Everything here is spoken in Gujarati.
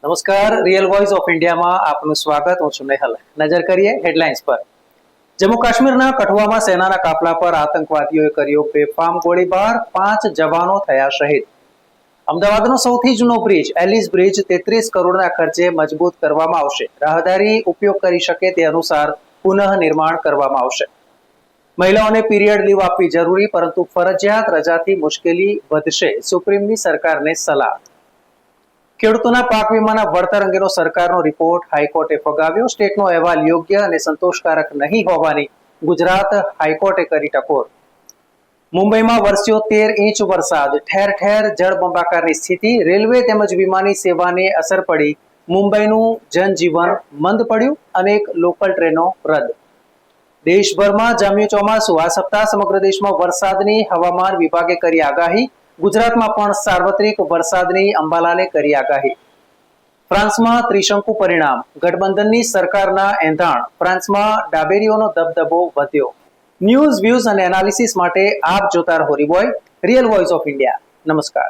નમસ્કાર, રિયલ વોઇસ ઓફ ઇન્ડિયામાં આપનું સ્વાગત. હું છું નેહલ. નજર કરીએ હેડલાઇન્સ પર. જમ્મુ કાશ્મીરના કઠુઆમાં સેનાના કાફલા પર આતંકવાદીઓએ કર્યો બેફામ ગોળીબાર, 5 જવાનો થયા શહીદ. અમદાવાદનો સૌથી જૂનો બ્રિજ એલિસ બ્રિજ 33 કરોડના ખર્ચે મજબૂત કરવામાં આવશે. રાહદારી ઉપયોગ કરી શકે તે અનુસાર પુનઃ નિર્માણ કરવામાં આવશે. મહિલાઓને પીરિયડ લીવ આપવી જરૂરી, પરંતુ ફરજિયાત રજાથી મુશ્કેલી વધશે. સુપ્રીમની સરકારને સલાહ. ખેડૂતોના પાક વીમાના વળતર અંગેનો સરકારનો રિપોર્ટ હાઈકોર્ટે ફગાવ્યો. સ્ટેટનો અહેવાલ યોગ્ય અને સંતોષકારક નહીં હોવાની ગુજરાત હાઈકોર્ટે કરી ટકોર. મુંબઈમાં વરસ્યો 13 ઇંચ વરસાદ, ઠેર ઠેર જળબંબાકારની સ્થિતિ. રેલવે તેમજ વિમાની સેવાને અસર પડી. મુંબઈનું જનજીવન મંદ પડ્યું. અનેક લોકલ ટ્રેનો રદ. દેશભરમાં જામ્યું ચોમાસું. આ સપ્તાહ સમગ્ર દેશમાં વરસાદની હવામાન વિભાગે કરી આગાહી. ગુજરાતમાં પણ સાર્વત્રિક વરસાદની અંબાલાલે કરી આગાહી. ફ્રાન્સમાં ત્રિશંકુ પરિણામ, ગઠબંધનની સરકારના એંધાણ. ફ્રાન્સમાં ડાબેરીઓનો દબદબો વધ્યો. ન્યૂઝ, વ્યૂઝ અને એનાલિસિસ માટે આપ જોતા રહો રિયલ વોઇસ ઓફ ઇન્ડિયા. નમસ્કાર.